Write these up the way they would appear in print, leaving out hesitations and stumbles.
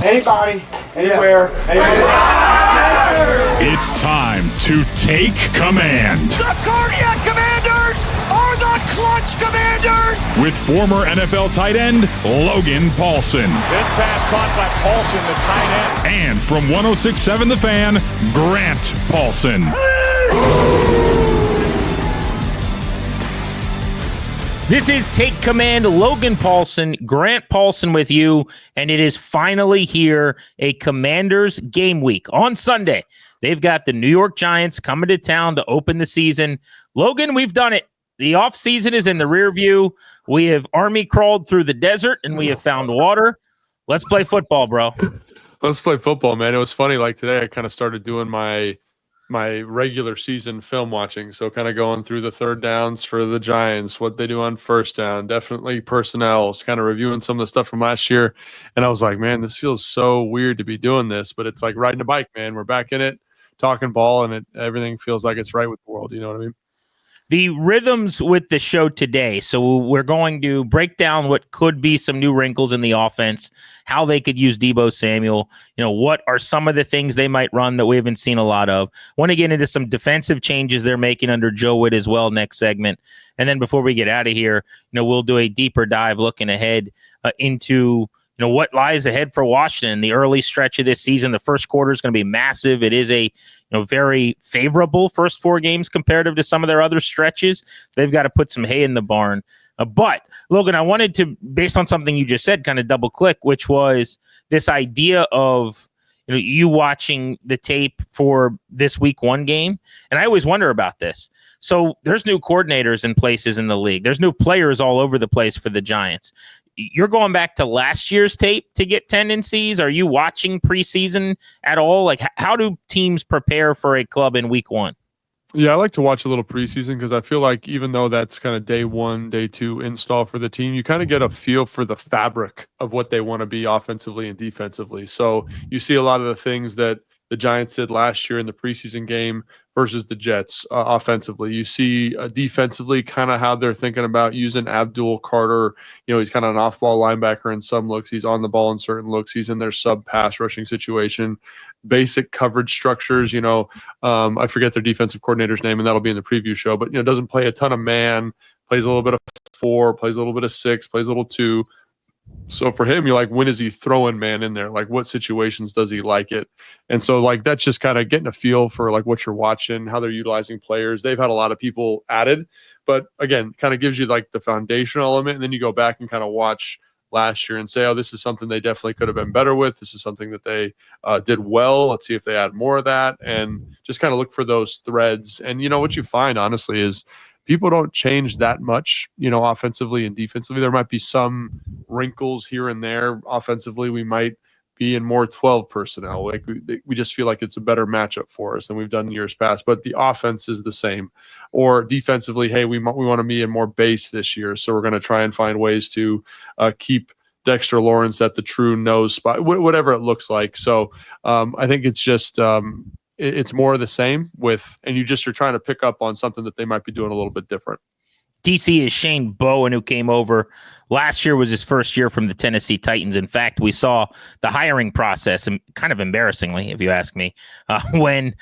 Anybody, anywhere, It's time to take command. The Cardiac Commanders are the Clutch Commanders! With former NFL tight end Logan Paulsen. This pass caught by Paulsen, the tight end. And from 106.7 The Fan, Grant Paulsen. This is Take Command, Logan Paulsen, Grant Paulsen with you, and it is finally here, a Commanders game week. On Sunday, they've got the New York Giants coming to town to open the season. Logan, we've done it. The offseason is in the rear view. We have army crawled through the desert, and we have found water. Let's play football, bro. Let's play football, man. It was funny, like today I kind of started doing my regular season film watching. So kind of going through the third downs for the Giants, what they do on first down, definitely personnel, kind of reviewing some of the stuff from last year. And I was like, man, this feels so weird to be doing this, but it's like riding a bike, man. We're back in it, talking ball, and everything feels like it's right with the world. You know what I mean? The rhythms with the show today. So we're going to break down what could be some new wrinkles in the offense, how they could use Deebo Samuel. You know, what are some of the things they might run that we haven't seen a lot of. Want to get into some defensive changes they're making under Joe Whitt as well next segment. And then before we get out of here, we'll do a deeper dive looking ahead into what lies ahead for Washington. The early stretch of this season, the first quarter is going to be massive. It is a very favorable first four games comparative to some of their other stretches. So they've got to put some hay in the barn. But Logan, I wanted to, based on something you just said, kind of double click, which was this idea of you watching the tape for this week one game. And I always wonder about this. So there's new coordinators in places in the league. There's new players all over the place for the Giants. You're going back to last year's tape to get tendencies. Are you watching preseason at all? Like, how do teams prepare for a club in week one? Yeah, I like to watch a little preseason because I feel like even though that's kind of day one, day two install for the team, you kind of get a feel for the fabric of what they want to be offensively and defensively. So you see a lot of the things that the Giants did last year in the preseason game versus the Jets offensively. You see defensively kind of how they're thinking about using Abdul Carter. He's kind of an off-ball linebacker in some looks. He's on the ball in certain looks. He's in their sub-pass rushing situation. Basic coverage structures, I forget their defensive coordinator's name, and that'll be in the preview show, but, doesn't play a ton of man, plays a little bit of 4, plays a little bit of 6, plays a little 2. So for him, you're like, when is he throwing man in there? Like, what situations does he like it? And so, like, that's just kind of getting a feel for, like, what you're watching, how they're utilizing players. They've had a lot of people added, but, again, kind of gives you, like, the foundational element, and then you go back and kind of watch last year and say, oh, this is something they definitely could have been better with. This is something that they did well. Let's see if they add more of that, and just kind of look for those threads. And, what you find, honestly, is people don't change that much, offensively and defensively. There might be some wrinkles here and there. Offensively, we might be in more 12 personnel. Like we just feel like it's a better matchup for us than we've done in years past. But the offense is the same. Or defensively, hey, we want to be in more base this year, so we're going to try and find ways to keep Dexter Lawrence at the true nose spot, whatever it looks like. So I think it's just it's more of the same and you just are trying to pick up on something that they might be doing a little bit different. DC is Shane Bowen, who came over last year, was his first year from the Tennessee Titans. In fact, we saw the hiring process, and kind of embarrassingly, if you ask me, when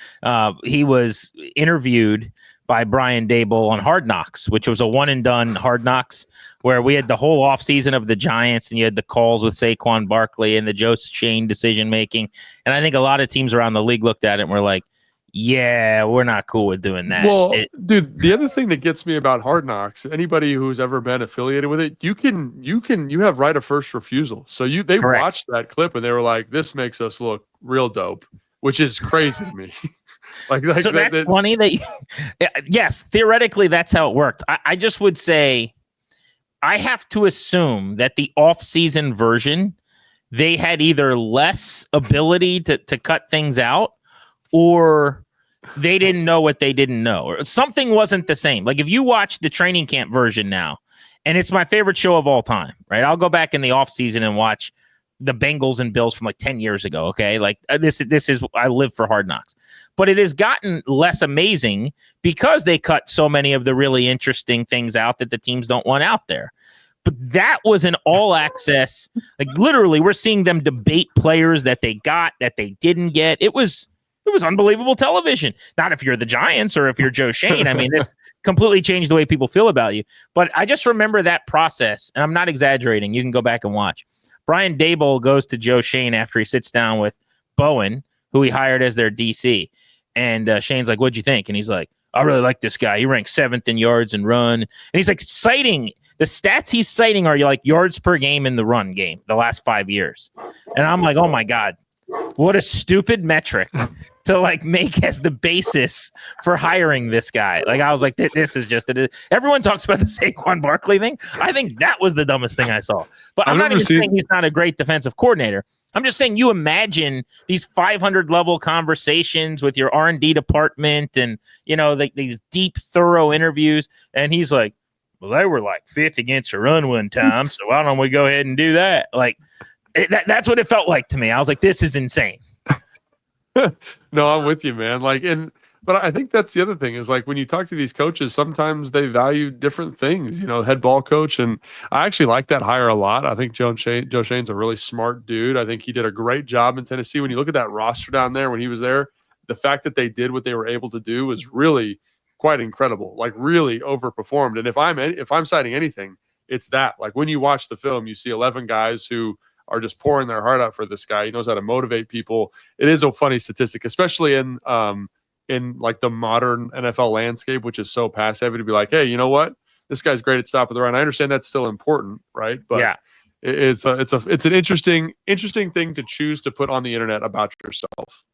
he was interviewed by Brian Daboll on Hard Knocks, which was a one-and-done Hard Knocks, where we had the whole offseason of the Giants, and you had the calls with Saquon Barkley and the Joe Shane decision-making. And I think a lot of teams around the league looked at it and were like, yeah, we're not cool with doing that. Well, dude, the other thing that gets me about Hard Knocks, anybody who's ever been affiliated with it, you have right of first refusal. So they Correct. Watched that clip and they were like, this makes us look real dope, which is crazy to me. So that's funny that yes, theoretically that's how it worked. I just would say I have to assume that the off-season version, they had either less ability to cut things out, or they didn't know what they didn't know, or something wasn't the same. Like if you watch the training camp version now, and it's my favorite show of all time, right? I'll go back in the off season and watch the Bengals and Bills from like 10 years ago. Okay. Like this is, I live for Hard Knocks, but it has gotten less amazing because they cut so many of the really interesting things out that the teams don't want out there. But that was an all access, like literally we're seeing them debate players that they got, that they didn't get. It was unbelievable television. Not if you're the Giants or if you're Joe Shane. I mean, this completely changed the way people feel about you. But I just remember that process, and I'm not exaggerating. You can go back and watch. Brian Daboll goes to Joe Shane after he sits down with Bowen, who he hired as their DC. And Shane's like, what'd you think? And he's like, I really like this guy. He ranks 7th in yards and run. And he's like citing the stats he's citing are like yards per game in the run game the last 5 years. And I'm like, oh my God, what a stupid metric to like make as the basis for hiring this guy. Like, I was like, this is just everyone talks about the Saquon Barkley thing. I think that was the dumbest thing I saw. But I'm not even saying he's not a great defensive coordinator. I'm just saying, you imagine these 500 level conversations with your R&D department and, you know, like these deep, thorough interviews. And he's like, well, they were like 5th against the run one time. So why don't we go ahead and do that? Like, that's what it felt like to me. I was like, this is insane. No, I'm with you, man. But I think that's the other thing is like when you talk to these coaches, sometimes they value different things, you know, head ball coach. And I actually like that hire a lot. I think Joe Shane's a really smart dude. I think he did a great job in Tennessee. When you look at that roster down there, when he was there, the fact that they did what they were able to do was really quite incredible, like really overperformed. And if I'm citing anything, it's that. Like when you watch the film, you see 11 guys who are just pouring their heart out for this guy. He knows how to motivate people. It is a funny statistic, especially in like the modern NFL landscape, which is so pass heavy, to be like, hey, you know what? This guy's great at stopping the run. I understand that's still important, right? But yeah, it's an interesting thing to choose to put on the internet about yourself.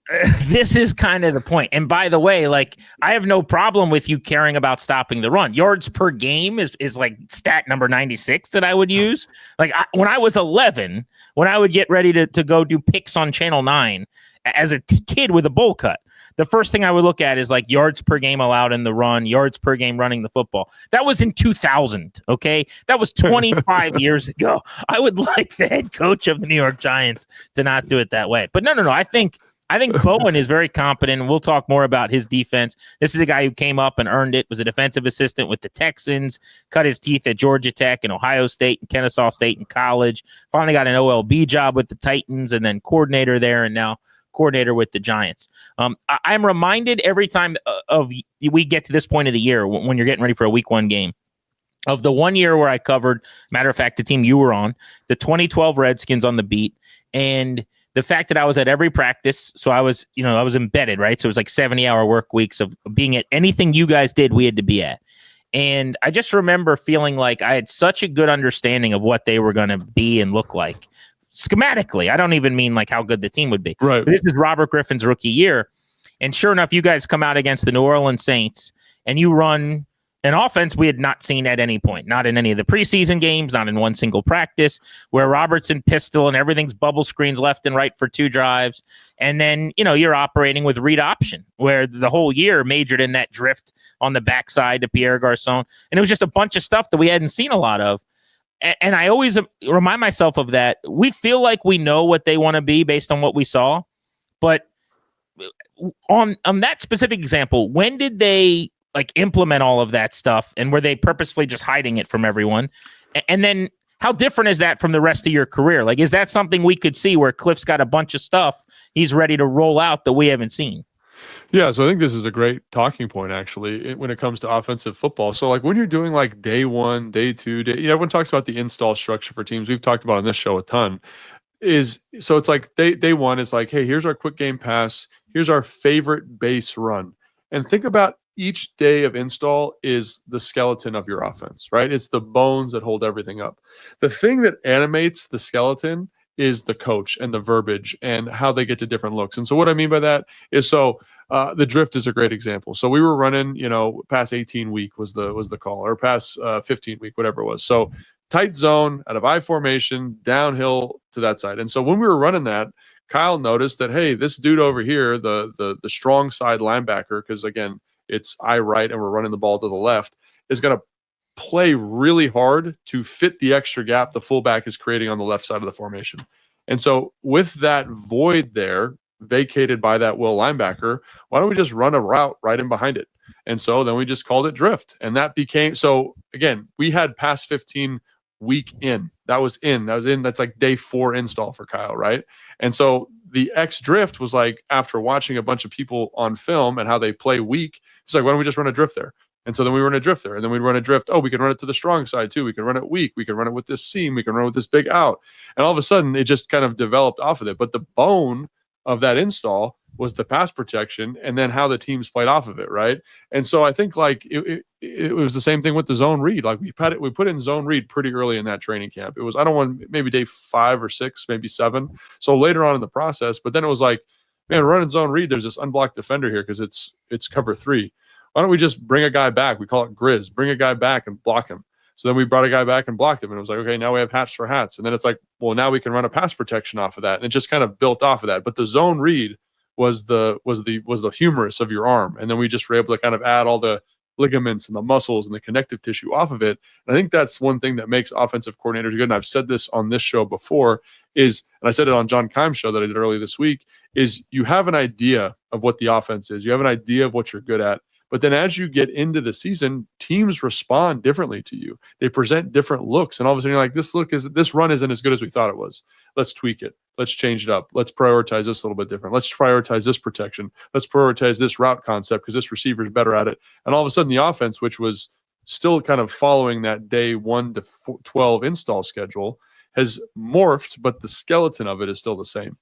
This is kind of the point. And by the way, like, I have no problem with you caring about stopping the run. Yards per game is like stat number 96 that I would use. Like when I was 11, when I would get ready to go do picks on Channel 9 as a kid with a bowl cut, the first thing I would look at is like yards per game allowed in the run, yards per game running the football. That was in 2000, okay? That was 25 years ago. I would like the head coach of the New York Giants to not do it that way. But no. I think Bowen is very competent, and we'll talk more about his defense. This is a guy who came up and earned it, was a defensive assistant with the Texans, cut his teeth at Georgia Tech and Ohio State and Kennesaw State in college, finally got an OLB job with the Titans, and then coordinator there, and now coordinator with the Giants. I'm reminded every time we get to this point of the year when you're getting ready for a week 1 game of the one year where I covered, matter of fact, the team you were on, the 2012 Redskins on the beat, and the fact that I was at every practice. So I was embedded, right? So it was like 70-hour work weeks of being at anything you guys did, we had to be at. And I just remember feeling like I had such a good understanding of what they were going to be and look like. Schematically, I don't even mean like how good the team would be. Right. But this is Robert Griffin's rookie year. And sure enough, you guys come out against the New Orleans Saints and you run an offense we had not seen at any point, not in any of the preseason games, not in one single practice, where Robertson pistol and everything's bubble screens left and right for 2 drives. And then, you're operating with read option, where the whole year majored in that drift on the backside to Pierre Garçon. And it was just a bunch of stuff that we hadn't seen a lot of. And I always remind myself of that. We feel like we know what they want to be based on what we saw. But on that specific example, when did they like implement all of that stuff? And were they purposefully just hiding it from everyone? And then how different is that from the rest of your career? Like, is that something we could see where Cliff's got a bunch of stuff he's ready to roll out that we haven't seen? Yeah, so I think this is a great talking point, actually, when it comes to offensive football. So, like, when you're doing, like, day 1, day 2, everyone talks about the install structure for teams. We've talked about on this show a ton. So it's like day 1 is like, hey, here's our quick game pass. Here's our favorite base run. And think about each day of install is the skeleton of your offense, right? It's the bones that hold everything up. The thing that animates the skeleton is the coach and the verbiage and how they get to different looks. And so what I mean by that is, the drift is a great example. So we were running, past 18 week was the call, or past 15 week, whatever it was. So tight zone out of I formation, downhill to that side. And so when we were running that, Kyle noticed that, hey, this dude over here, the strong side linebacker, because again, it's I right and we're running the ball to the left, is going to play really hard to fit the extra gap the fullback is creating on the left side of the formation. And so with that void there vacated by that will linebacker, why don't we just run a route right in behind it? And so then we just called it drift. And that became, so again, we had past 15 week in. That's like day 4 install for Kyle, right? And so the X drift was like, after watching a bunch of people on film and how they play weak, it's like, why don't we just run a drift there? And so then we run a drift there, and then we'd run a drift. Oh, we can run it to the strong side too. We can run it weak. We can run it with this seam. We can run it with this big out. And all of a sudden, it just kind of developed off of it. But the bone of that install was the pass protection, and then how the teams played off of it, right? And so I think like it was the same thing with the zone read. Like we put in zone read pretty early in that training camp. It was, I don't want, maybe day 5 or 6, maybe 7. So later on in the process, but then it was like, man, running zone read, there's this unblocked defender here because it's cover 3. Why don't we just bring a guy back? We call it Grizz. Bring a guy back and block him. So then we brought a guy back and blocked him, and it was like, okay, now we have hats for hats. And then it's like, well, now we can run a pass protection off of that, and it just kind of built off of that. But the zone read was the humerus of your arm, and then we just were able to kind of add all the ligaments and the muscles and the connective tissue off of it. And I think that's one thing that makes offensive coordinators good. And I've said this on this show before, and I said it on John Keim's show that I did earlier this week, is you have an idea of what the offense is. You have an idea of what you're good at. But then as you get into the season, teams respond differently to you. They present different looks. And all of a sudden you're like, this run isn't as good as we thought it was. Let's tweak it. Let's change it up. Let's prioritize this a little bit different. Let's prioritize this protection. Let's prioritize this route concept because this receiver is better at it. And all of a sudden the offense, which was still kind of following that day 1 to 12 install schedule, has morphed, but the skeleton of it is still the same.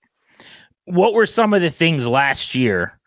What were some of the things last year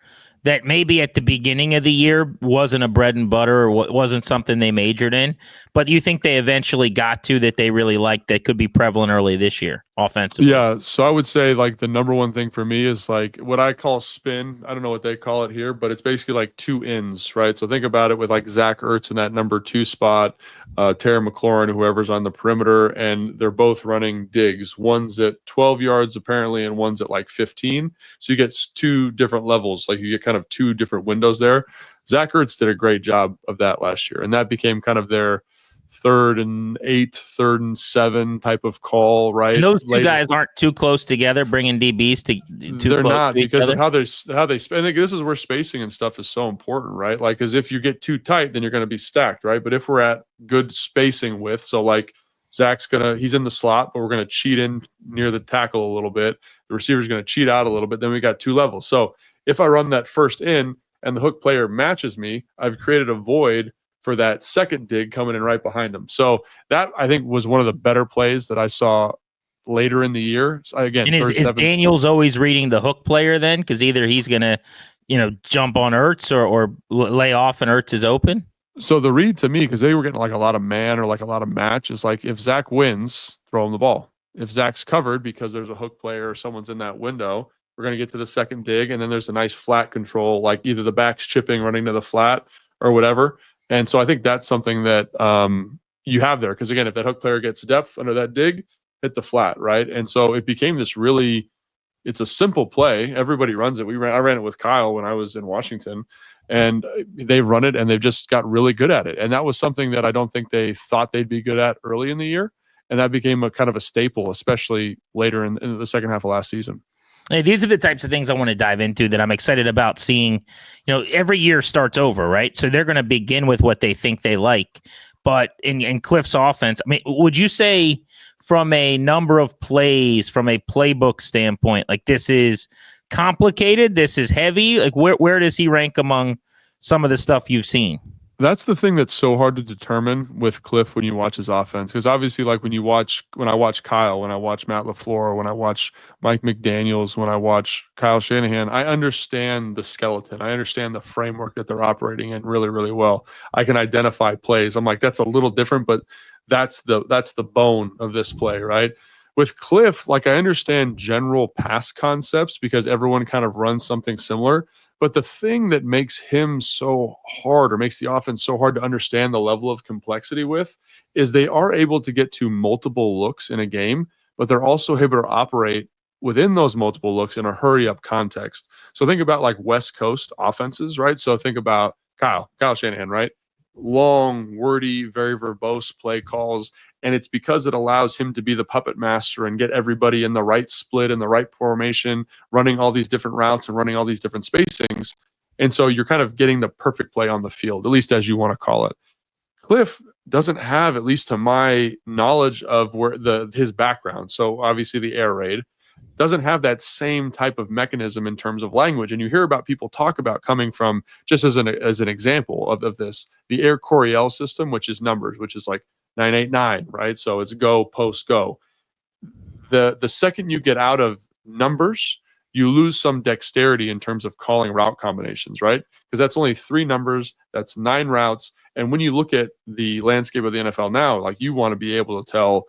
that maybe at the beginning of the year wasn't a bread and butter or wasn't something they majored in, but you think they eventually got to that they really liked that could be prevalent early this year offensively? Yeah, so I would say like the number one thing for me is like what I call spin. I don't know what they call it here, but it's basically like 2 ins, right? So think about it with like Zach Ertz in that number 2 spot, Terry McLaurin, whoever's on the perimeter, and they're both running digs. One's at 12 yards apparently, and one's at like 15. So you get 2 different levels. Like you get kind of 2 different windows there. Zach Ertz did a great job of that last year, and that became kind of their 3rd and 8, 3rd and 7 type of call, right? And those 2 guys aren't too close together, bringing DBs to they're close not to because of how they spend. I think this is where spacing and stuff is so important, right? Like, because if you get too tight, then you're going to be stacked, right? But if we're at good spacing width, so like he's in the slot, but we're going to cheat in near the tackle a little bit. The receiver's going to cheat out a little bit. Then we got 2 levels. So if I run that first in and the hook player matches me, I've created a void for that second dig coming in right behind him. So that I think was one of the better plays that I saw later in the year. So again, and is Daniels always reading the hook player then? Because either he's going to, jump on Ertz or lay off and Ertz is open. So the read to me, because they were getting like a lot of man or like a lot of match, is like if Zach wins, throw him the ball. If Zach's covered because there's a hook player or someone's in that window, we're going to get to the second dig, and then there's a nice flat control, like either the back's chipping, running to the flat or whatever. And so I think that's something that you have there. Because again, if that hook player gets depth under that dig, hit the flat, right? And so it became this really, it's a simple play. Everybody runs it. I ran it with Kyle when I was in Washington, and they run it and they've just got really good at it. And that was something that I don't think they thought they'd be good at early in the year. And that became a kind of a staple, especially later in the second half of last season. Hey, these are the types of things I want to dive into that I'm excited about seeing. Every year starts over, right? So they're going to begin with what they think they like. But in Cliff's offense, I mean, would you say from a number of plays, from a playbook standpoint, like this is complicated, this is heavy? Like where does he rank among some of the stuff you've seen? That's the thing that's so hard to determine with Cliff when you watch his offense. Because obviously, like when I watch Kyle, when I watch Matt LaFleur, when I watch Mike McDaniels, when I watch Kyle Shanahan, I understand the skeleton. I understand the framework that they're operating in really, really well. I can identify plays. I'm like, that's a little different, but that's the bone of this play, right? With Cliff, like I understand general pass concepts because everyone kind of runs something similar. But the thing that makes him so hard or makes the offense so hard to understand the level of complexity with is they are able to get to multiple looks in a game, but they're also able to operate within those multiple looks in a hurry up context. So think about like West Coast offenses, right? So think about Kyle Shanahan, right? Long, wordy, very verbose play calls. And it's because it allows him to be the puppet master and get everybody in the right split, in the right formation, running all these different routes and running all these different spacings. And so you're kind of getting the perfect play on the field, at least as you want to call it. Cliff doesn't have, at least to my knowledge of where his background. So obviously the air raid doesn't have that same type of mechanism in terms of language. And you hear about people talk about coming from, just as an example of this, the air Coryell system, which is numbers, which is like 989, right? So it's go, post, go. The second you get out of numbers, you lose some dexterity in terms of calling route combinations, right? Because that's only 3 numbers, that's 9 routes. And when you look at the landscape of the NFL now, like you want to be able to tell,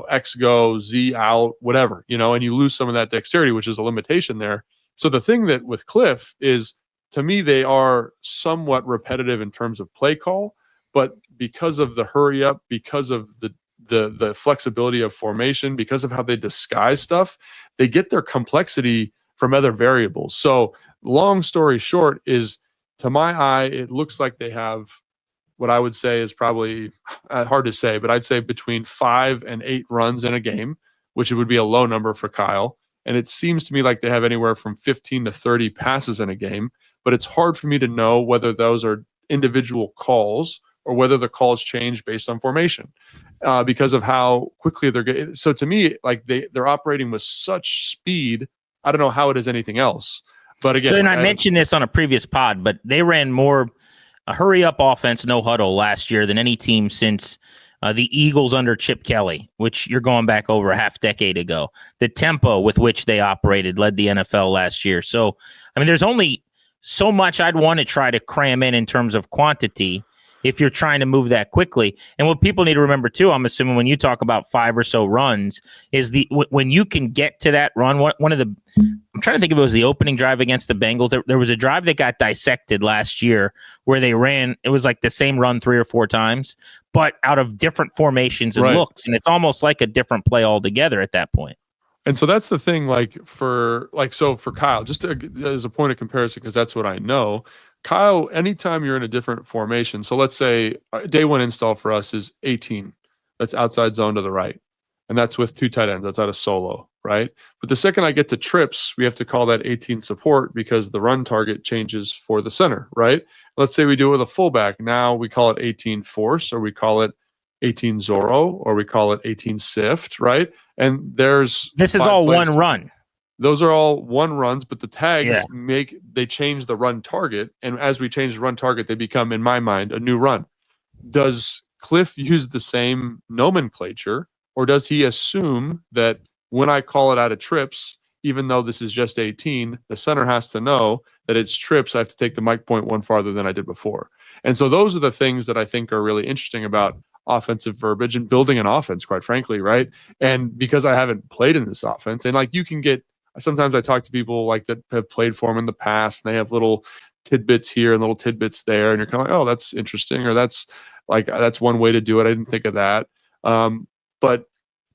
X go, Z out, whatever, and you lose some of that dexterity, which is a limitation there. So the thing that with Cliff is, to me, they are somewhat repetitive in terms of play call, but because of the hurry up, because of the flexibility of formation, because of how they disguise stuff, they get their complexity from other variables. So long story short is, to my eye, it looks like they have what I would say is probably hard to say, but I'd say between 5 and 8 runs in a game, which would be a low number for Kyle. And it seems to me like they have anywhere from 15 to 30 passes in a game, but it's hard for me to know whether those are individual calls or whether the calls change based on formation because of how quickly they're getting. So to me, like they're operating with such speed. I don't know how it is anything else. But again, so, and I mentioned this on a previous pod, but they ran more a hurry-up offense, no huddle last year than any team since the Eagles under Chip Kelly, which you're going back over a half decade ago. The tempo with which they operated led the NFL last year. So, I mean, there's only so much I'd want to try to cram in terms of quantity if you're trying to move that quickly. And what people need to remember, too, I'm assuming when you talk about 5 or so runs, is when you can get to that run, one of the I'm trying to think if it was the opening drive against the Bengals. There was a drive that got dissected last year where they ran. It was like the same run 3 or 4 times, but out of different formations and looks. And it's almost like a different play altogether at that point. And so that's the thing, for Kyle, just as a point of comparison, because that's what I know, Kyle, anytime you're in a different formation, so let's say day 1 install for us is 18. That's outside zone to the right. And that's with 2 tight ends. That's out of solo, right? But the second I get to trips, we have to call that 18 support because the run target changes for the center, right? Let's say we do it with a fullback. Now we call it 18 force, or we call it 18 Zorro, or we call it 18 sift, right? And this is all one run. Those are all 1 runs, but the tags they change the run target. And as we change the run target, they become, in my mind, a new run. Does Cliff use the same nomenclature, or does he assume that when I call it out of trips, even though this is just 18, the center has to know that it's trips, I have to take the mic point 1 farther than I did before. And so those are the things that I think are really interesting about offensive verbiage and building an offense, quite frankly, right? And because I haven't played in this offense, and like you can get, sometimes I talk to people like that have played for them in the past, and they have little tidbits here and little tidbits there, and you're kind of like, oh, that's interesting, or that's one way to do it. I didn't think of that. But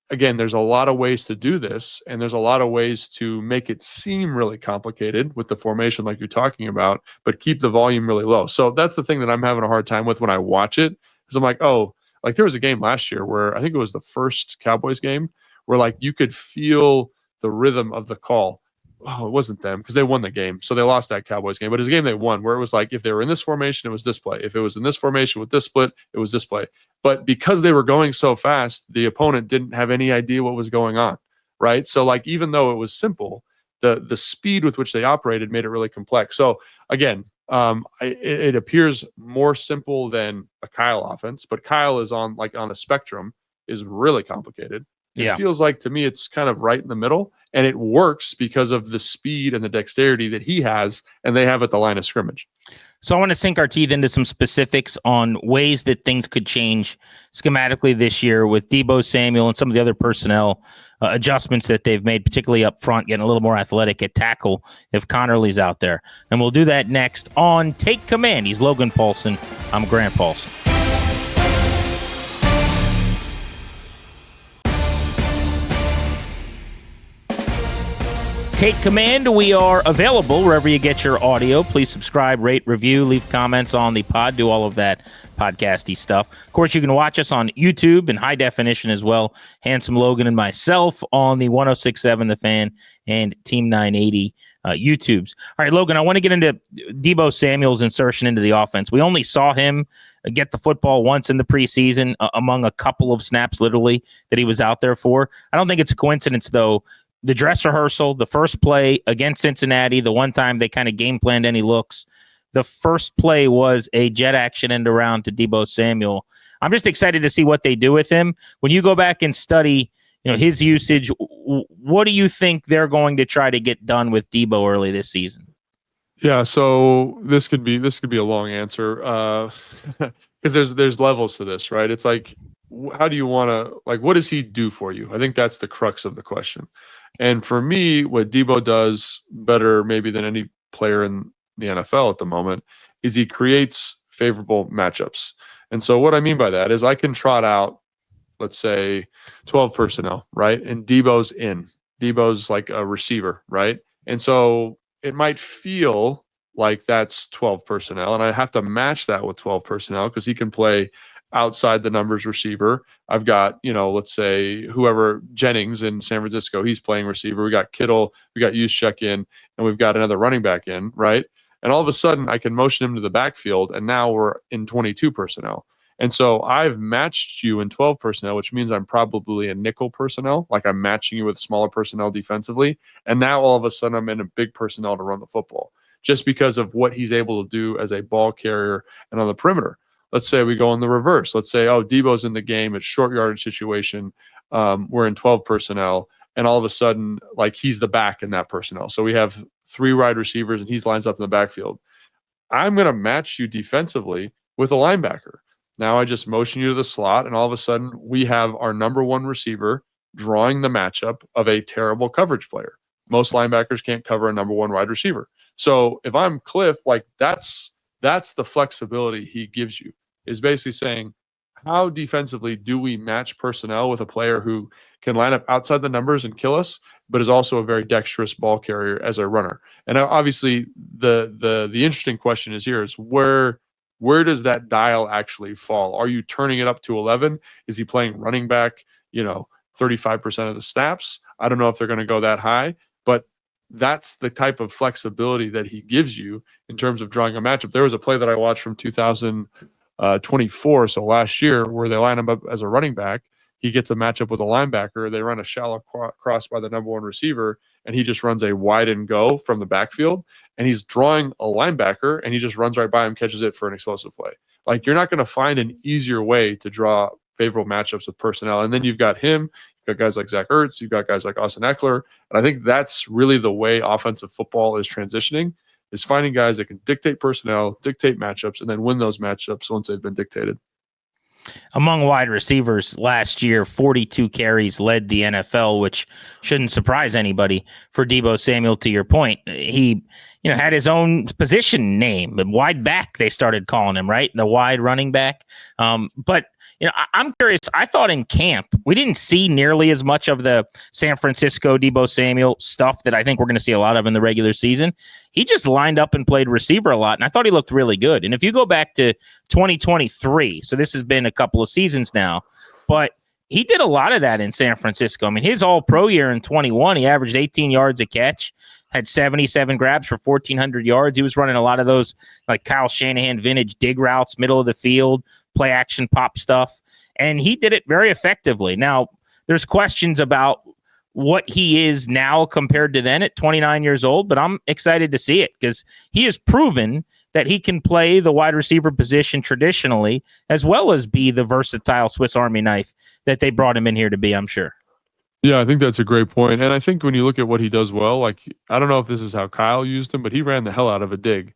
again, there's a lot of ways to do this, and there's a lot of ways to make it seem really complicated with the formation like you're talking about, but keep the volume really low. So that's the thing that I'm having a hard time with when I watch it, because I'm like, oh, like there was a game last year where I think it was the first Cowboys game where like you could feel the rhythm of the call. Oh, it wasn't them because they won the game. So they lost that Cowboys game, but it was a game they won where it was like, if they were in this formation, it was this play. If it was in this formation with this split, it was this play. But because they were going so fast, the opponent didn't have any idea what was going on. Right. So like, even though it was simple, the speed with which they operated made it really complex. So again, it appears more simple than a Kyle offense, but Kyle is on a spectrum, is really complicated. It feels like to me it's kind of right in the middle, and it works because of the speed and the dexterity that he has and they have at the line of scrimmage. So I want to sink our teeth into some specifics on ways that things could change schematically this year with Deebo Samuel and some of the other personnel adjustments that they've made, particularly up front, getting a little more athletic at tackle if Connerly's out there. And we'll do that next on Take Command. He's Logan Paulsen. I'm Grant Paulsen. Take Command. We are available wherever you get your audio. Please subscribe, rate, review, leave comments on the pod, do all of that podcasty stuff. Of course, you can watch us on YouTube in high definition as well. Handsome Logan and myself on the 106.7 The Fan and Team 980 YouTubes. All right, Logan, I want to get into Deebo Samuel's insertion into the offense. We only saw him get the football once in the preseason among a couple of snaps, literally, that he was out there for. I don't think it's a coincidence, though. The dress rehearsal, the first play against Cincinnati, the one time they kind of game planned any looks, the first play was a jet action end around to Deebo Samuel. I'm just excited to see what they do with him. When you go back and study, his usage, what do you think they're going to try to get done with Deebo early this season? Yeah, so this could be a long answer because there's levels to this, right? It's like, how do you want to, like, what does he do for you? I think that's the crux of the question. And for me, what Deebo does better maybe than any player in the NFL at the moment is he creates favorable matchups. And so what I mean by that is I can trot out, let's say, 12 personnel, right? And Deebo's in. Deebo's like a receiver, right? And so it might feel like that's 12 personnel, and I have to match that with 12 personnel because he can play outside the numbers receiver. I've got, let's say whoever Jennings in San Francisco, he's playing receiver. We got Kittle, we got Juszczyk in, and we've got another running back in, right? And all of a sudden I can motion him to the backfield, and now we're in 22 personnel. And so I've matched you in 12 personnel, which means I'm probably a nickel personnel, like I'm matching you with smaller personnel defensively. And now all of a sudden I'm in a big personnel to run the football just because of what he's able to do as a ball carrier and on the perimeter. Let's say we go in the reverse. Let's say, Deebo's in the game. It's short yardage situation. We're in 12 personnel. And all of a sudden, like, he's the back in that personnel. So we have 3 wide receivers and he's lines up in the backfield. I'm going to match you defensively with a linebacker. Now I just motion you to the slot, and all of a sudden we have our number 1 receiver drawing the matchup of a terrible coverage player. Most linebackers can't cover a number 1 wide receiver. So if I'm Cliff, like, that's the flexibility he gives you, is basically saying, how defensively do we match personnel with a player who can line up outside the numbers and kill us, but is also a very dexterous ball carrier as a runner? And obviously the interesting question is where does that dial actually fall? Are you turning it up to 11? Is he playing running back, 35% of the snaps? I don't know if they're going to go that high, but that's the type of flexibility that he gives you in terms of drawing a matchup. There was a play that I watched from 2024, so last year, where they line him up as a running back. He gets a matchup with a linebacker. They run a shallow cross by the number 1 receiver, and he just runs a wide and go from the backfield, and he's drawing a linebacker, and he just runs right by him, catches it for an explosive play. Like, you're not going to find an easier way to draw favorable matchups with personnel. And then you've got him, you've got guys like Zach Ertz, you've got guys like Austin Eckler, and I think that's really the way offensive football is transitioning, is finding guys that can dictate personnel, dictate matchups, and then win those matchups once they've been dictated. Among wide receivers last year, 42 carries led the NFL, which shouldn't surprise anybody for Deebo Samuel. To your point, he had his own position name, wide back. They started calling him, right, the wide running back. But I'm curious. I thought in camp we didn't see nearly as much of the San Francisco Deebo Samuel stuff that I think we're going to see a lot of in the regular season. He just lined up and played receiver a lot, and I thought he looked really good. And if you go back to 2023, so this has been a couple of seasons now, but he did a lot of that in San Francisco. I mean, his all-pro year in 21, he averaged 18 yards a catch, had 77 grabs for 1,400 yards. He was running a lot of those, like, Kyle Shanahan vintage dig routes, middle of the field, play action pop stuff, and he did it very effectively. Now, there's questions about what he is now compared to then at 29 years old, but I'm excited to see it because he has proven that he can play the wide receiver position traditionally, as well as be the versatile Swiss Army knife that they brought him in here to be, I'm sure. Yeah, I think that's a great point. And I think when you look at what he does well, like, I don't know if this is how Kyle used him, but he ran the hell out of a dig.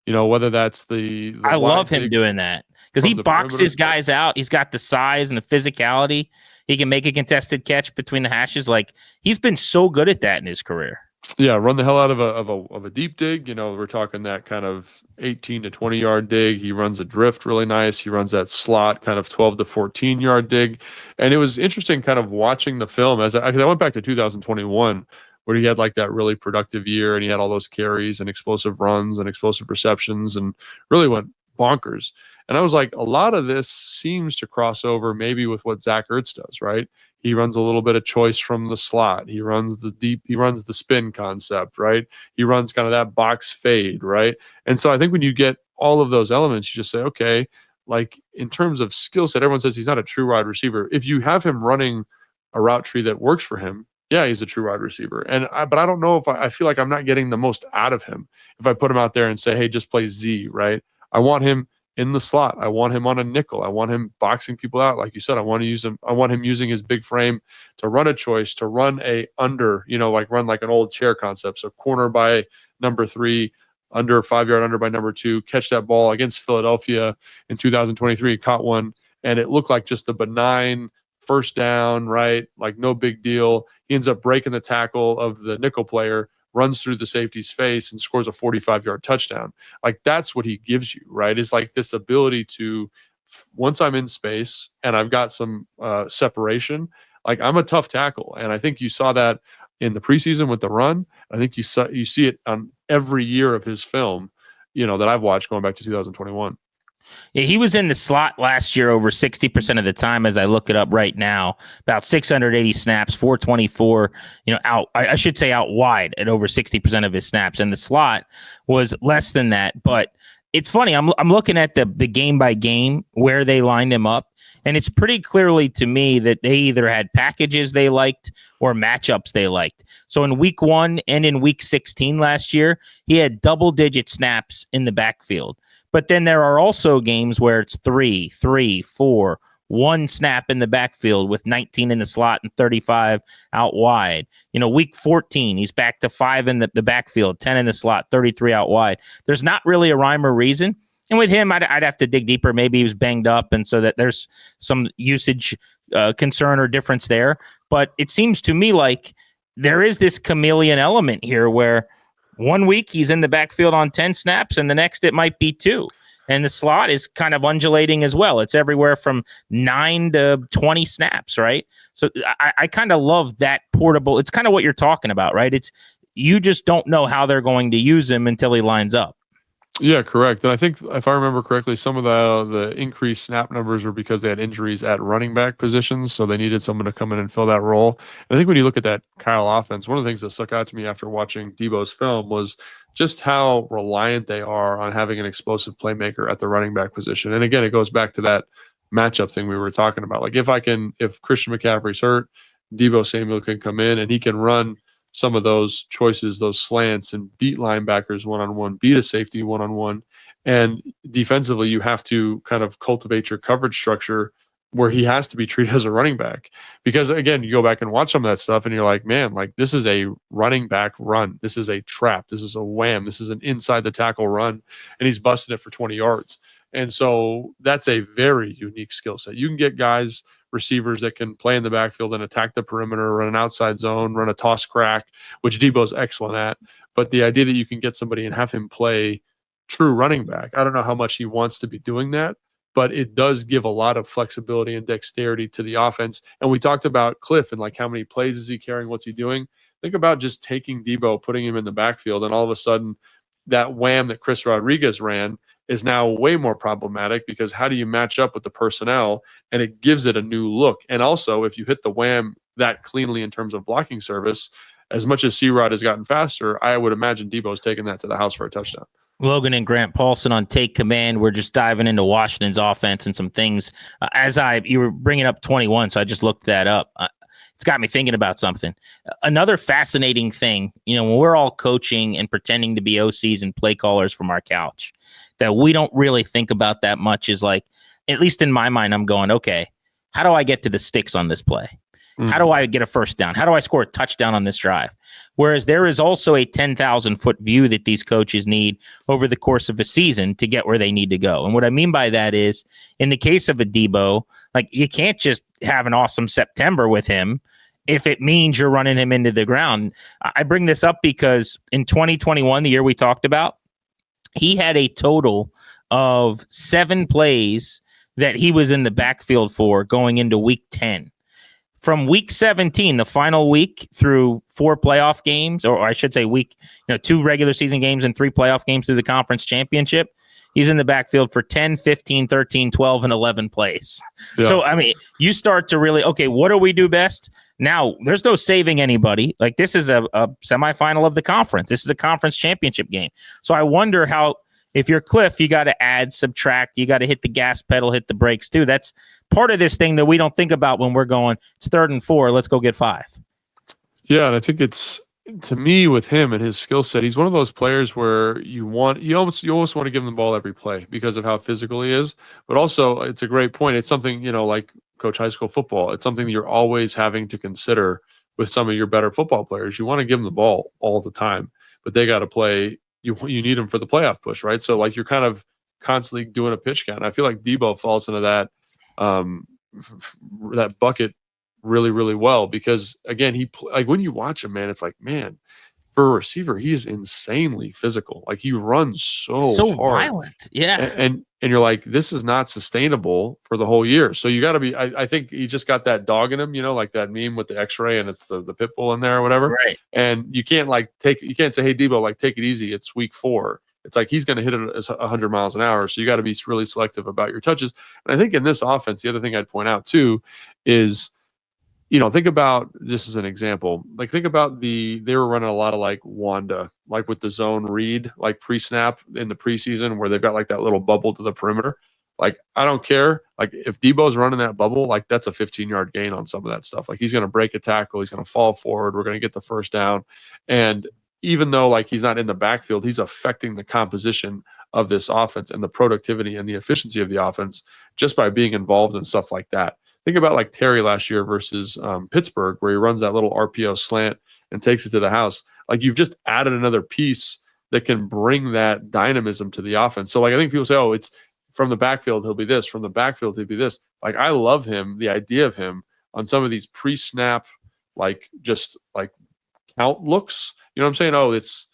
Whether that's the I love him doing that because he boxes guys out. He's got the size and the physicality. He can make a contested catch between the hashes. Like, he's been so good at that in his career. Yeah, run the hell out of a deep dig. We're talking that kind of 18 to 20 yard dig. He runs a drift really nice. He runs that slot kind of 12 to 14 yard dig. And it was interesting kind of watching the film as I went back to 2021 where he had like that really productive year and he had all those carries and explosive runs and explosive receptions and really went bonkers. And I was like, a lot of this seems to cross over maybe with what Zach Ertz does, right? He runs a little bit of choice from the slot. He runs the spin concept, right? He runs kind of that box fade, right? And so I think when you get all of those elements, you just say, okay, like in terms of skill set, everyone says he's not a true wide receiver. If you have him running a route tree that works for him, yeah, he's a true wide receiver. But I don't know if I feel like I'm not getting the most out of him if I put him out there and say, hey, just play Z, right? I want him in the slot. I want him on a nickel. I want him boxing people out. Like you said, I want him using his big frame to run a choice, to run a under, like run like an old chair concept. So corner by number 3, under 5-yard under by number 2, catch that ball against Philadelphia in 2023, caught one, and it looked like just a benign first down, right? Like no big deal. He ends up breaking the tackle of the nickel player, runs through the safety's face, and scores a 45-yard touchdown. Like that's what he gives you, right? It's like this ability to, once I'm in space and I've got some separation, like I'm a tough tackle. And I think you saw that in the preseason with the run. I think you see it on every year of his film, that I've watched going back to 2021. Yeah, he was in the slot last year over 60% of the time as I look it up right now. About 680 snaps, 424, out. I should say out wide at over 60% of his snaps. And the slot was less than that. But it's funny. I'm looking at the game by game where they lined him up. And it's pretty clearly to me that they either had packages they liked or matchups they liked. So in week 1 and in week 16 last year, he had double-digit snaps in the backfield. But then there are also games where it's 3, 4, 1 snap in the backfield with 19 in the slot and 35 out wide. Week 14, he's back to 5 in the backfield, 10 in the slot, 33 out wide. There's not really a rhyme or reason. And with him, I'd have to dig deeper. Maybe he was banged up, and so that there's some usage concern or difference there. But it seems to me like there is this chameleon element here where 1 week he's in the backfield on 10 snaps, and the next it might be 2. And the slot is kind of undulating as well. It's everywhere from 9 to 20 snaps, right? So I kind of love that portable. It's kind of what you're talking about, right? It's you just don't know how they're going to use him until he lines up. Yeah, correct. And I think if I remember correctly, some of the increased snap numbers were because they had injuries at running back positions, so they needed someone to come in and fill that role. And I think when you look at that Kyle offense, one of the things that stuck out to me after watching Deebo's film was just how reliant they are on having an explosive playmaker at the running back position. And again, it goes back to that matchup thing we were talking about. Like if Christian McCaffrey's hurt, Deebo Samuel can come in and he can run some of those choices, those slants, and beat linebackers one-on-one, beat a safety one-on-one. And defensively, you have to kind of cultivate your coverage structure where he has to be treated as a running back. Because again, you go back and watch some of that stuff and you're like, man, like this is a running back run. This is a trap. This is a wham. This is an inside the tackle run. And he's busting it for 20 yards. And so that's a very unique skill set. You can get guys, receivers that can play in the backfield and attack the perimeter, run an outside zone, run a toss crack, which Deebo's excellent at. But the idea that you can get somebody and have him play true running back, I don't know how much he wants to be doing that, but it does give a lot of flexibility and dexterity to the offense. And we talked about Cliff and like how many plays is he carrying? What's he doing? Think about just taking Deebo, putting him in the backfield, and all of a sudden that wham that Chris Rodriguez ran is now way more problematic because how do you match up with the personnel? And it gives it a new look. And also, if you hit the wham that cleanly in terms of blocking service, as much as C-Rod has gotten faster, I would imagine Deebo's taking that to the house for a touchdown. Logan and Grant Paulsen on Take Command. We're just diving into Washington's offense and some things. You were bringing up 21, so I just looked that up. It's got me thinking about something. Another fascinating thing, when we're all coaching and pretending to be OCs and play callers from our couch, that we don't really think about that much is like, at least in my mind, I'm going, okay, how do I get to the sticks on this play? How do I get a first down? How do I score a touchdown on this drive? Whereas there is also a 10,000-foot view that these coaches need over the course of a season to get where they need to go. And what I mean by that is, in the case of a Deebo, like you can't just have an awesome September with him if it means you're running him into the ground. I bring this up because in 2021, the year we talked about, he had a total of 7 plays that he was in the backfield for going into week 10. From week 17, the final week, through 4 playoff games, or I should say 2 regular season games and 3 playoff games through the conference championship, he's in the backfield for 10, 15, 13, 12, and 11 plays. Yeah. So, I mean, you start to really, okay, what do we do best? Now, there's no saving anybody. Like, this is a semifinal of the conference. This is a conference championship game. So I wonder how, if you're Cliff, you got to add, subtract, you got to hit the gas pedal, hit the brakes too. That's part of this thing that we don't think about when we're going, it's 3rd and 4, let's go get 5. Yeah, and I think it's, to me, with him and his skill set, he's one of those players where you almost want to give him the ball every play because of how physical he is. But also, it's a great point. It's something, like coach high school football. It's something that you're always having to consider with some of your better football players. You want to give them the ball all the time, but they got to play. You need them for the playoff push, right? So like you're kind of constantly doing a pitch count. I feel like Deebo falls into that that bucket really, really well because again, like when you watch him, man, it's like, man, for a receiver, he is insanely physical. Like he runs so hard. Violent. Yeah. And you're like, this is not sustainable for the whole year. So you got to be, I think he just got that dog in him, like that meme with the x-ray and it's the pit bull in there or whatever. Right. And you can't you can't say, hey, Deebo, like take it easy. It's week 4. It's like he's going to hit it as 100 miles an hour. So you got to be really selective about your touches. And I think in this offense, the other thing I'd point out too is, think about, just as an example, like think about they were running a lot of like Wanda, like with the zone read, like pre-snap in the preseason where they've got like that little bubble to the perimeter. Like, I don't care. Like if Deebo's running that bubble, like that's a 15-yard gain on some of that stuff. Like he's going to break a tackle. He's going to fall forward. We're going to get the first down. And even though like he's not in the backfield, he's affecting the composition of this offense and the productivity and the efficiency of the offense just by being involved in stuff like that. Think about like Terry last year versus Pittsburgh, where he runs that little RPO slant and takes it to the house. Like you've just added another piece that can bring that dynamism to the offense. So like I think people say, oh, it's from the backfield, he'll be this. From the backfield, he'll be this. Like I love him, the idea of him on some of these pre-snap, like just like count looks. You know what I'm saying? Oh, it's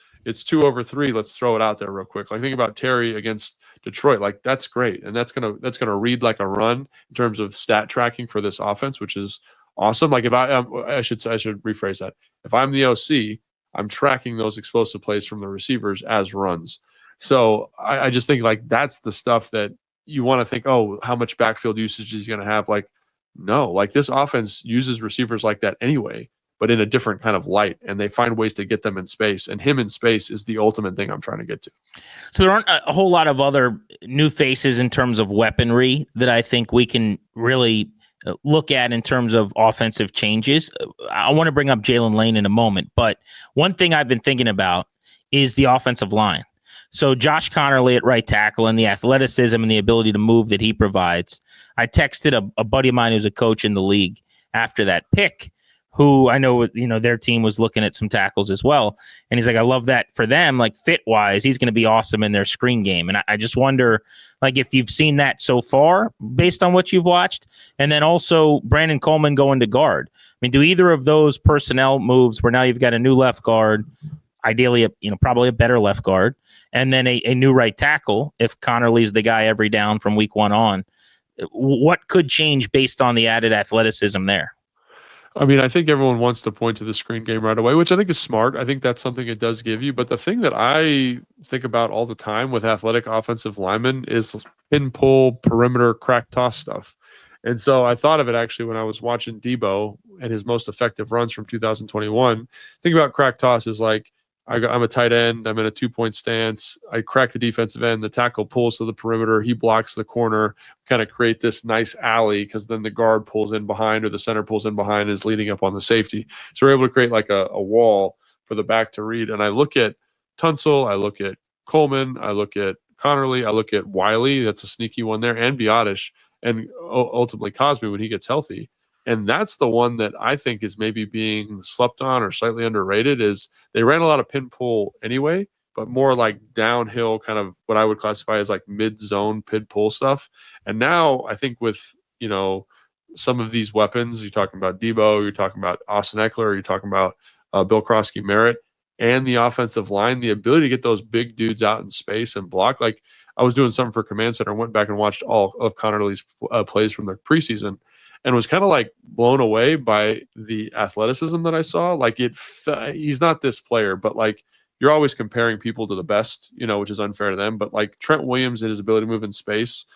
2 over 3. Let's throw it out there real quick. Like think about Terry against Detroit. Like that's great, and that's gonna read like a run in terms of stat tracking for this offense, which is awesome. Like if I should rephrase that. If I'm the OC, I'm tracking those explosive plays from the receivers as runs. So I just think like that's the stuff that you want to think. Oh, how much backfield usage is he going to have? Like no, like this offense uses receivers like that anyway, but in a different kind of light, and they find ways to get them in space. And him in space is the ultimate thing I'm trying to get to. So there aren't a whole lot of other new faces in terms of weaponry that I think we can really look at in terms of offensive changes. I want to bring up Jalen Lane in a moment, but one thing I've been thinking about is the offensive line. So Josh Connerly at right tackle and the athleticism and the ability to move that he provides. I texted a buddy of mine who's a coach in the league after that pick, who I know, their team was looking at some tackles as well. And he's like, I love that for them. Like fit wise, he's going to be awesome in their screen game. And I just wonder, like, if you've seen that so far based on what you've watched. And then also Brandon Coleman going to guard. I mean, do either of those personnel moves where now you've got a new left guard, ideally, probably a better left guard, and then a new right tackle, if Connerly's the guy every down from week 1 on, what could change based on the added athleticism there? I mean, I think everyone wants to point to the screen game right away, which I think is smart. I think that's something it does give you. But the thing that I think about all the time with athletic offensive linemen is pin pull, perimeter, crack toss stuff. And so I thought of it actually when I was watching Deebo and his most effective runs from 2021. Think about crack toss as like, I'm a tight end. I'm in a 2-point stance. I crack the defensive end. The tackle pulls to the perimeter. He blocks the corner, kind of create this nice alley because then the guard pulls in behind or the center pulls in behind and is leading up on the safety. So we're able to create like a wall for the back to read. And I look at Tunsil. I look at Coleman. I look at Connerly. I look at Wiley. That's a sneaky one there. And Biotish. And ultimately Cosby when he gets healthy. And that's the one that I think is maybe being slept on or slightly underrated is they ran a lot of pin pull anyway, but more like downhill kind of what I would classify as like mid-zone pin pull stuff. And now I think with, some of these weapons, you're talking about Deebo, you're talking about Austin Eckler, you're talking about Bill Krosky-Merritt and the offensive line, the ability to get those big dudes out in space and block. Like I was doing something for Command Center and went back and watched all of Connerly's plays from the preseason. And was kind of like blown away by the athleticism that I saw. Like he's not this player, but like you're always comparing people to the best, which is unfair to them. But like Trent Williams and his ability to move in space,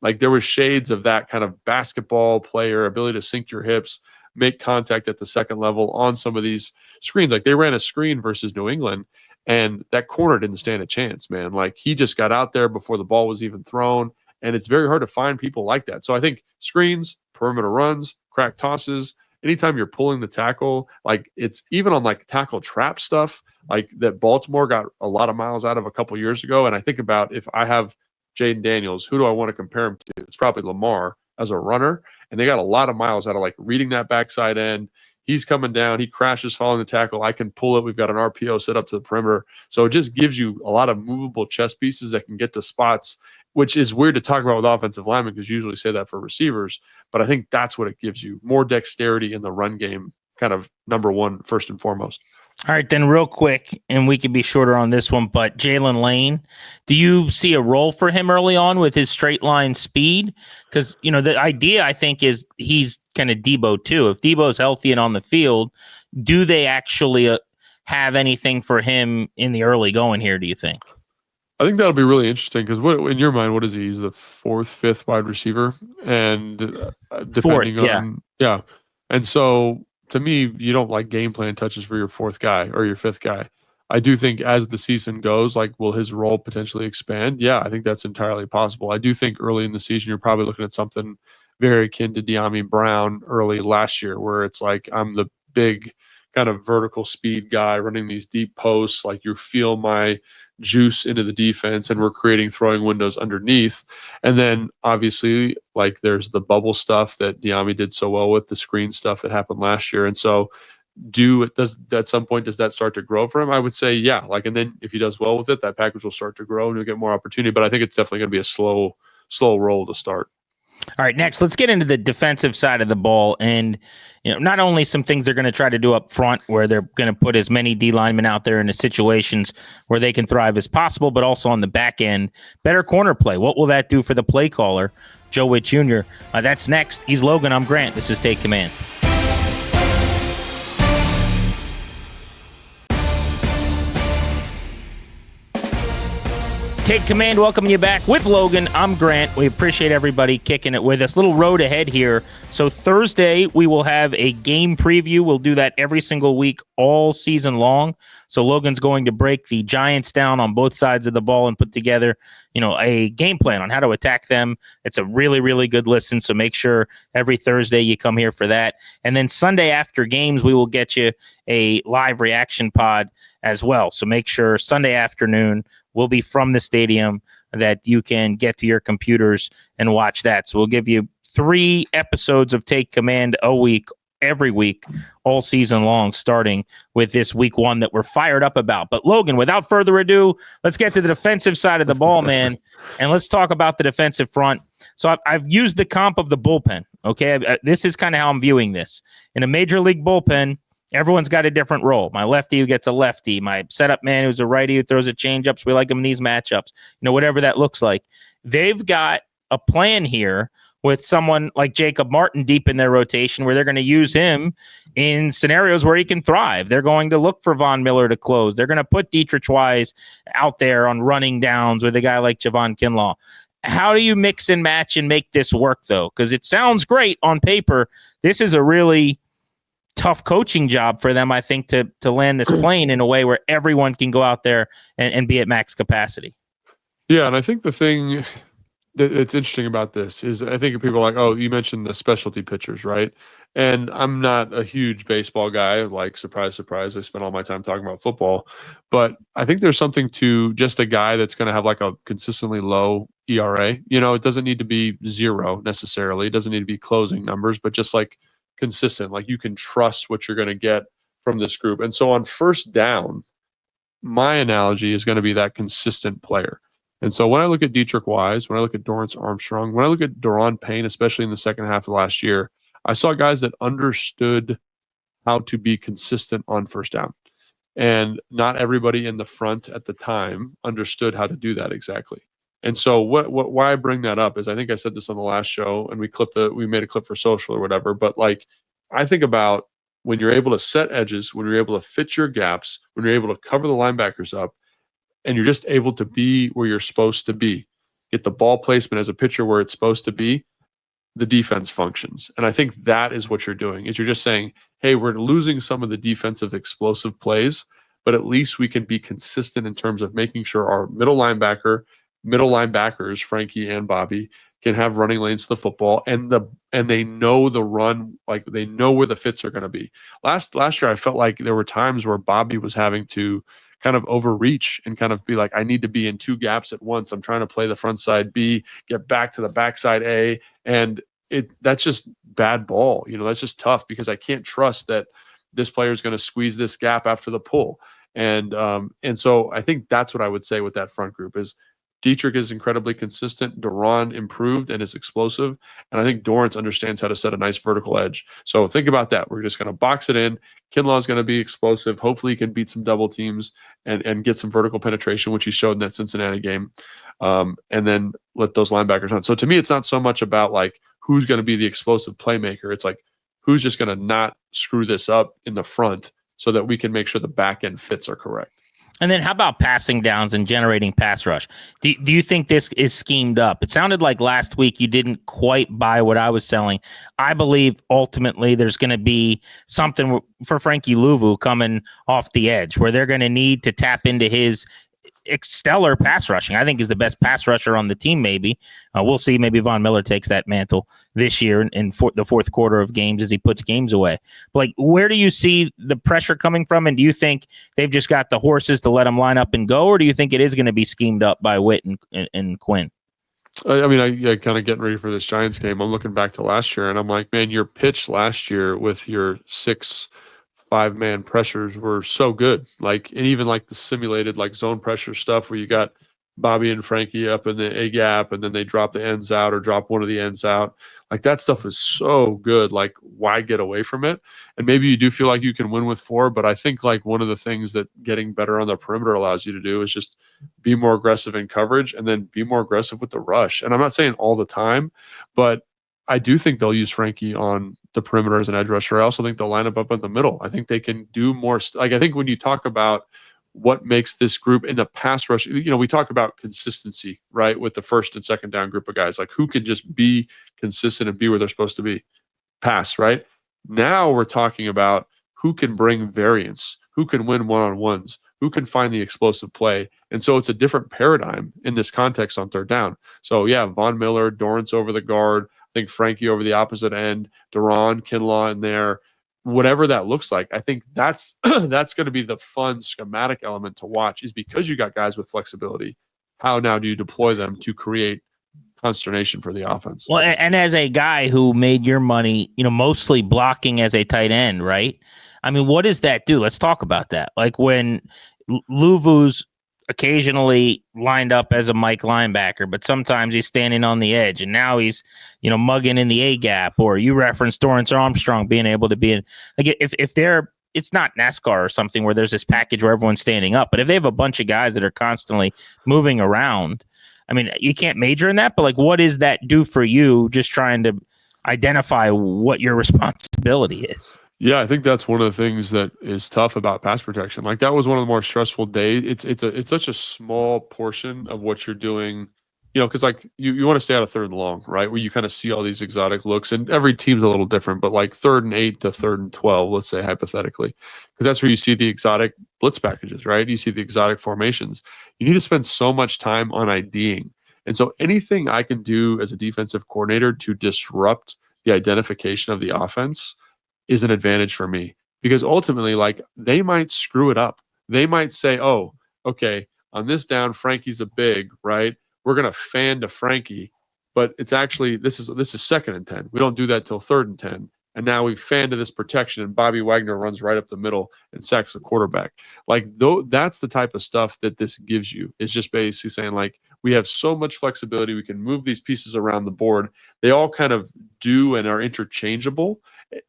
like there was shades of that kind of basketball player ability to sink your hips, make contact at the second level on some of these screens. Like they ran a screen versus New England, And that corner didn't stand a chance, man. Like, he just got out there before the ball was even thrown. And it's very hard to find people like that. So I think screens, perimeter runs, crack tosses, anytime you're pulling the tackle, like, it's even on like tackle trap stuff, like that Baltimore got a lot of miles out of a couple years ago. And I think about, if I have Jaden Daniels, who do I want to compare him to? It's probably Lamar as a runner. And they got a lot of miles out of like reading that backside end. He's coming down. He crashes following the tackle. I can pull it. We've got an RPO set up to the perimeter. So it just gives you a lot of movable chess pieces that can get to spots, which is weird to talk about with offensive linemen because you usually say that for receivers. But I think that's what it gives you. More dexterity in the run game, kind of number one, first and foremost. All right, then real quick, and we can be shorter on this one, but Jalen Lane, do you see a role for him early on with his straight line speed? Because, the idea, I think, is he's kind of Deebo too. If Deebo's healthy and on the field, do they actually have anything for him in the early going here, do you think? I think that'll be really interesting because in your mind, what is he? He's the fourth, fifth wide receiver, and depending on yeah. And so to me, you don't like game plan touches for your fourth guy or your fifth guy. I do think as the season goes, like, will his role potentially expand? Yeah, I think that's entirely possible. I do think early in the season, you're probably looking at something very akin to De'Ami Brown early last year, where it's like, I'm the big kind of vertical speed guy running these deep posts. Like, you feel my juice into the defense, and we're creating throwing windows underneath. And then obviously, like, there's the bubble stuff that De'Ami did so well with, the screen stuff that happened last year. And so at some point, does that start to grow for him? I would say, yeah. Like, and then if he does well with it, that package will start to grow and he'll get more opportunity. But I think it's definitely going to be a slow roll to start. All right, next, let's get into the defensive side of the ball. And, not only some things they're going to try to do up front, where they're going to put as many D linemen out there in the situations where they can thrive as possible, but also on the back end, better corner play. What will that do for the play caller, Joe Whitt Jr.? That's next. He's Logan. I'm Grant. This is Take Command. Take Command, welcoming you back with Logan. I'm Grant. We appreciate everybody kicking it with us. Little road ahead here. So Thursday, we will have a game preview. We'll do that every single week, all season long. So Logan's going to break the Giants down on both sides of the ball and put together, a game plan on how to attack them. It's a really, really good listen. So make sure every Thursday you come here for that. And then Sunday after games, we will get you a live reaction pod as well. So make sure Sunday afternoon will be from the stadium that you can get to your computers and watch that. So we'll give you 3 episodes of Take Command a week, every week, all season long, starting with this week 1 that we're fired up about. But Logan, without further ado, let's get to the defensive side of the ball, man. And let's talk about the defensive front. So I've used the comp of the bullpen. Okay. This is kind of how I'm viewing this. In a major league bullpen, everyone's got a different role. My lefty who gets a lefty, my setup man who's a righty who throws a changeup. We like him in these matchups, whatever that looks like. They've got a plan here with someone like Jacob Martin deep in their rotation where they're going to use him in scenarios where he can thrive. They're going to look for Von Miller to close. They're going to put Dietrich Wise out there on running downs with a guy like Javon Kinlaw. How do you mix and match and make this work, though? Because it sounds great on paper. This is a really tough coaching job for them, I think, to land this plane in a way where everyone can go out there and be at max capacity. Yeah, and I think the thing that's interesting about this is I think people are like, oh, you mentioned the specialty pitchers, right? And I'm not a huge baseball guy. Like, surprise, surprise, I spend all my time talking about football. But I think there's something to just a guy that's going to have like a consistently low ERA. It doesn't need to be 0 necessarily. It doesn't need to be closing numbers, but just like consistent, like you can trust what you're going to get from this group. And so on first down, my analogy is going to be that consistent player. And so when I look at Dietrich Wise, when I look at Dorrance Armstrong, when I look at Daron Payne, especially in the second half of last year, I saw guys that understood how to be consistent on first down. And not everybody in the front at the time understood how to do that exactly. And so why I bring that up is, I think I said this on the last show, and we made a clip for social or whatever, but like, I think about when you're able to set edges, when you're able to fit your gaps, when you're able to cover the linebackers up, and you're just able to be where you're supposed to be, get the ball placement as a pitcher where it's supposed to be, the defense functions. And I think that is what you're doing, is you're just saying, hey, we're losing some of the defensive explosive plays, but at least we can be consistent in terms of making sure our middle linebackers, Frankie and Bobby, can have running lanes to the football, and they know the run, like they know where the fits are going to be. Last year, I felt like there were times where Bobby was having to kind of overreach and kind of be like, I need to be in two gaps at once. I'm trying to play the front side B, get back to the backside A, and that's just bad ball. That's just tough because I can't trust that this player is going to squeeze this gap after the pull. And so I think that's what I would say with that front group is Dietrich is incredibly consistent. Duran improved and is explosive. And I think Dorrance understands how to set a nice vertical edge. So think about that. We're just going to box it in. Kinlaw is going to be explosive. Hopefully he can beat some double teams and get some vertical penetration, which he showed in that Cincinnati game. And then let those linebackers run. So to me, it's not so much about like who's going to be the explosive playmaker. It's like who's just going to not screw this up in the front so that we can make sure the back end fits are correct. And then how about passing downs and generating pass rush? Do you think this is schemed up? It sounded like last week you didn't quite buy what I was selling. I believe ultimately there's going to be something for Frankie Louvu coming off the edge where they're going to need to tap into his stellar pass rushing. I think is the best pass rusher on the team. Maybe we'll see. Maybe Von Miller takes that mantle this year in the fourth quarter of games as he puts games away. But like, where do you see the pressure coming from? And do you think they've just got the horses to let them line up and go, or do you think it is going to be schemed up by Whitt and Quinn? I mean, I kind of getting ready for this Giants game. I'm looking back to last year, and I'm like, man, your pitch last year with your 5-man pressures were so good. Like, and even like the simulated like zone pressure stuff where you got Bobby and Frankie up in the A gap and then they drop the ends out or drop one of the ends out. Like that stuff is so good. Like, why get away from it? And maybe you do feel like you can win with 4, but I think like one of the things that getting better on the perimeter allows you to do is just be more aggressive in coverage and then be more aggressive with the rush. And I'm not saying all the time, but I do think they'll use Frankie on the perimeter as an edge rusher. I also think they'll line up in the middle. I think they can do more. I think when you talk about what makes this group in the pass rush, we talk about consistency, right? With the first and second down group of guys, like who can just be consistent and be where they're supposed to be. Pass, right? Now we're talking about who can bring variance, who can win one-on-ones, who can find the explosive play. And so it's a different paradigm in this context on third down. So yeah, Von Miller, Dorrance over the guard, I think Frankie over the opposite end, Duran, Kinlaw in there, whatever that looks like. I think that's going to be the fun schematic element to watch, is because you got guys with flexibility. How now do you deploy them to create consternation for the offense? Well, and as a guy who made your money, mostly blocking as a tight end, right? I mean, what does that do? Let's talk about that. Like when Luvu's occasionally lined up as a Mike linebacker, but sometimes he's standing on the edge, and now he's, mugging in the A gap. Or you referenced Dorrance Armstrong being able to be in. Like if they're, it's not NASCAR or something where there's this package where everyone's standing up, but if they have a bunch of guys that are constantly moving around, I mean, you can't major in that. But like, what does that do for you? Just trying to identify what your responsibility is. Yeah, I think that's one of the things that is tough about pass protection. Like that was one of the more stressful days. It's such a small portion of what you're doing, because like you want to stay out of third and long, right? Where you kind of see all these exotic looks, and every team's a little different, but like 3rd and 8 to 3rd and 12, let's say hypothetically, because that's where you see the exotic blitz packages, right? You see the exotic formations. You need to spend so much time on IDing. And so anything I can do as a defensive coordinator to disrupt the identification of the offense is an advantage for me, because ultimately, like, they might screw it up. They might say, oh, okay, on this down, Frankie's a big, right? We're going to fan to Frankie, but it's actually, this is 2nd and 10. We don't do that till 3rd and 10. And now we've fanned to this protection, and Bobby Wagner runs right up the middle and sacks the quarterback. Like, that's the type of stuff that this gives you. It's just basically saying, like, we have so much flexibility. We can move these pieces around the board. They all kind of do and are interchangeable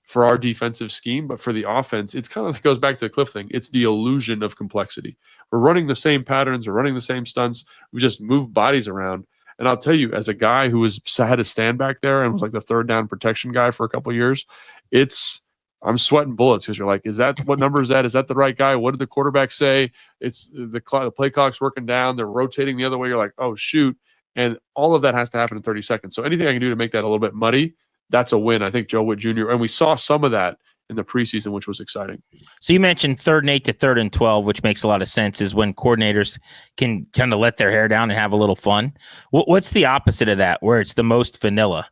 for our defensive scheme, but for the offense, it's kind of, it goes back to the Cliff thing. It's the illusion of complexity. We're running the same patterns. We're running the same stunts. We just move bodies around. And I'll tell you, as a guy who had to stand back there and was like the 3rd down protection guy for a couple of years, I'm sweating bullets, because you're like, is that what number is that? Is that the right guy? What did the quarterback say? It's the play clock's working down. They're rotating the other way. You're like, oh shoot. And all of that has to happen in 30 seconds. So anything I can do to make that a little bit muddy, that's a win. I think Joe Whitt Jr., and we saw some of that in the preseason, which was exciting. So you mentioned 3rd and 8 to 3rd and 12, which makes a lot of sense, is when coordinators can kind of let their hair down and have a little fun. What's the opposite of that, where it's the most vanilla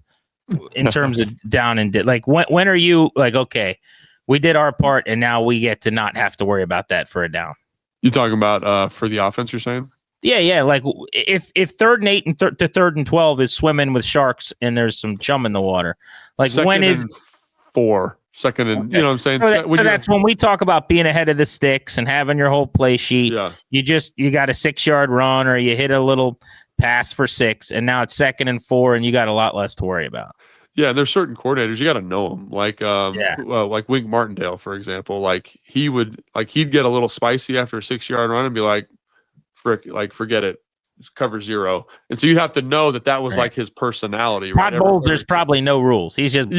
in terms of down and like when are you like, okay, we did our part and now we get to not have to worry about that for a down? You talking about for the offense, you're saying? Yeah. Like if 3rd and 8 and to 3rd and 12 is swimming with sharks and there's some chum in the water, like second when is 4, second and you know what I'm saying? So that's when we talk about being ahead of the sticks and having your whole play sheet. Yeah. You got a 6-yard run or you hit a little pass for 6, and now it's 2nd and 4, and you got a lot less to worry about. Yeah, there's certain coordinators you got to know them, like like Wink Martindale, for example. Like he'd get a little spicy after a 6-yard run and be like, forget it, just cover 0. And so you have to know that was like his personality. Todd Bowles, there's probably no rules. He's just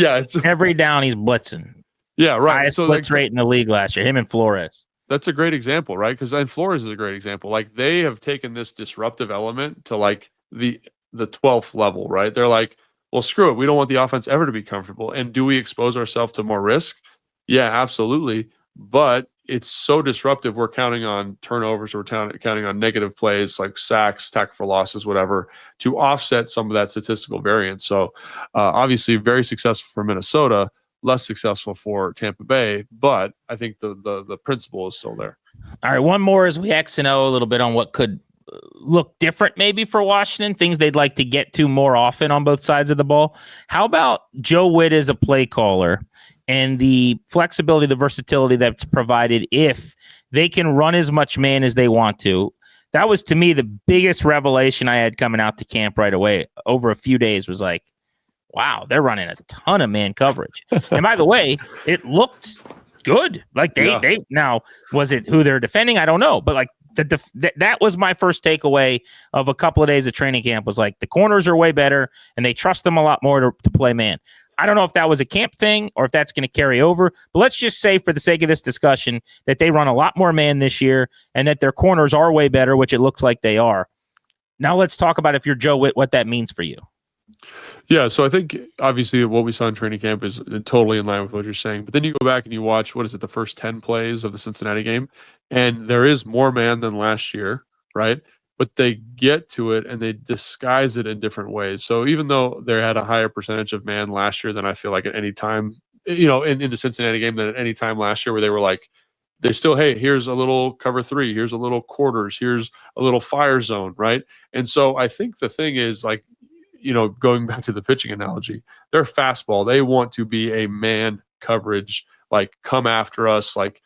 every down he's blitzing. Yeah, right. Highest blitz rate in the league last year. Him and Flores. That's a great example, right? Because Flores is a great example. Like they have taken this disruptive element to like the 12th level, right? They're like, well, screw it. We don't want the offense ever to be comfortable. And do we expose ourselves to more risk? Yeah, absolutely. But it's so disruptive. We're counting on turnovers. We're counting on negative plays like sacks, tackle for losses, whatever, to offset some of that statistical variance. So obviously very successful for Minnesota, less successful for Tampa Bay. But I think the principle is still there. All right, one more as we X and O a little bit on what could look different maybe for Washington, things they'd like to get to more often on both sides of the ball. How about Joe Whitt as a play caller and the flexibility, the versatility that's provided if they can run as much man as they want to? That was, to me, the biggest revelation I had coming out to camp right away over a few days was like, wow, they're running a ton of man coverage. And by the way, it looked good. Like they now, was it who they're defending? I don't know. But like that was my first takeaway of a couple of days of training camp, was like the corners are way better and they trust them a lot more to play man. I don't know if that was a camp thing or if that's going to carry over, but let's just say for the sake of this discussion that they run a lot more man this year and that their corners are way better, which it looks like they are. Now let's talk about, if you're Joe Whitt, what that means for you. Yeah, so I think obviously what we saw in training camp is totally in line with what you're saying. But then you go back and you watch, the first 10 plays of the Cincinnati game, and there is more man than last year, right? But they get to it and they disguise it in different ways. So even though they had a higher percentage of man last year than I feel like at any time, in the Cincinnati game than at any time last year, where they were like, they still, hey, here's a little cover 3, here's a little quarters, here's a little fire zone, right? And so I think the thing is, like, going back to the pitching analogy, their fastball, they want to be a man coverage, like come after us, like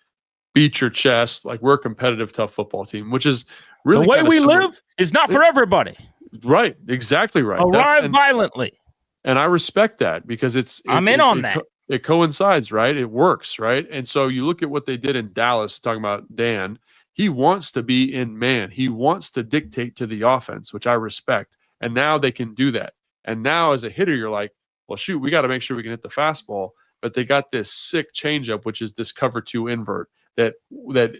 beat your chest, like we're a competitive, tough football team, which is really the way we live is not for everybody. Right. Exactly right. Arrive violently. And I respect that because I'm in on that. It coincides, right? It works, right? And so you look at what they did in Dallas, talking about Dan, he wants to be in man. He wants to dictate to the offense, which I respect. And now they can do that. And now as a hitter, you're like, well, shoot, we got to make sure we can hit the fastball. But they got this sick changeup, which is this cover 2 invert that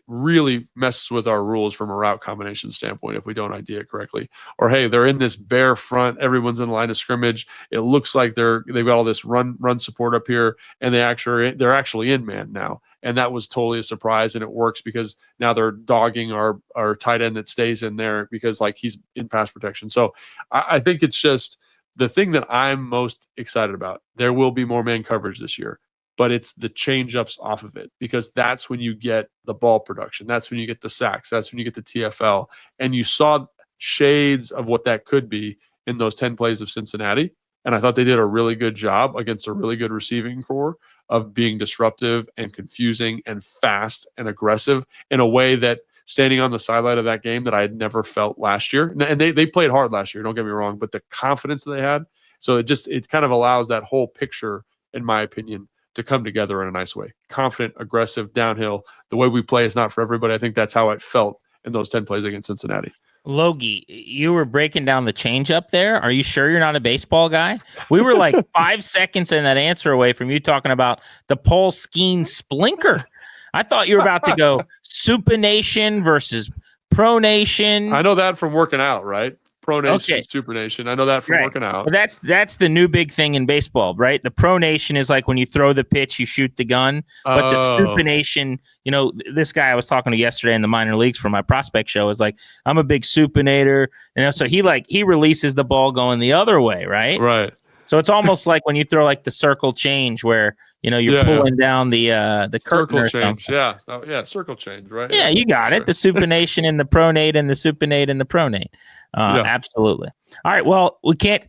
really messes with our rules from a route combination standpoint if we don't ID it correctly. Or, hey, they're in this bare front. Everyone's in the line of scrimmage. It looks like they've got all this run support up here, and they're actually in man now. And that was totally a surprise, and it works because now they're dogging our tight end that stays in there because, like, he's in pass protection. So I think it's just the thing that I'm most excited about. There will be more man coverage this year, but it's the change-ups off of it, because that's when you get the ball production. That's when you get the sacks. That's when you get the TFL. And you saw shades of what that could be in those 10 plays of Cincinnati. And I thought they did a really good job against a really good receiving corps of being disruptive and confusing and fast and aggressive in a way that, standing on the sideline of that game, that I had never felt last year. And they played hard last year, don't get me wrong, but the confidence that they had. So it kind of allows that whole picture, in my opinion, to come together in a nice way. Confident, aggressive, downhill. The way we play is not for everybody. I think that's how it felt in those 10 plays against Cincinnati. Logie, you were breaking down the changeup there. Are you sure you're not a baseball guy? We were like 5 seconds in that answer away from you talking about the Paulsen splinker. I thought you were about to go supination versus pronation. I know that from working out, right? pronation, Okay. supination. I know that from Right. working out. But that's the new big thing in baseball, right? The pronation is like when you throw the pitch, you shoot the gun. But the supination, this guy I was talking to yesterday in the minor leagues for my prospect show is like, I'm a big supinator, so he releases the ball going the other way, right? Right. So it's almost like when you throw like the circle change where you're pulling down the curtain circle or change. something. Yeah. Oh, yeah, circle change, right? Yeah, you got it. The supination and the pronate and the supinate and the pronate. Absolutely. All right. Well, we can't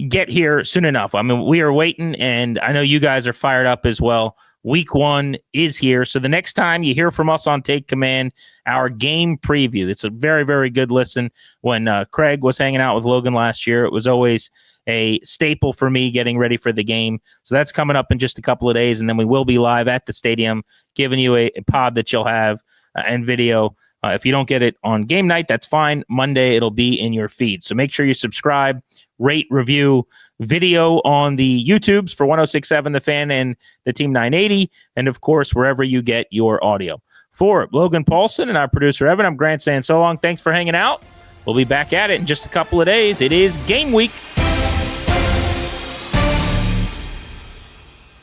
get here soon enough. I mean, we are waiting, and I know you guys are fired up as well. Week 1 is here. So the next time you hear from us on Take Command, our game preview, it's a very, very good listen. When Craig was hanging out with Logan last year, it was always a staple for me getting ready for the game. So that's coming up in just a couple of days, and then we will be live at the stadium giving you a pod that you'll have and video. If you don't get it on game night, that's fine. Monday, it'll be in your feed. So make sure you subscribe, rate, review, video on the YouTubes for 106.7 The Fan and the Team 980, and of course, wherever you get your audio. For Logan Paulsen and our producer, Evan, I'm Grant saying so long. Thanks for hanging out. We'll be back at it in just a couple of days. It is game week.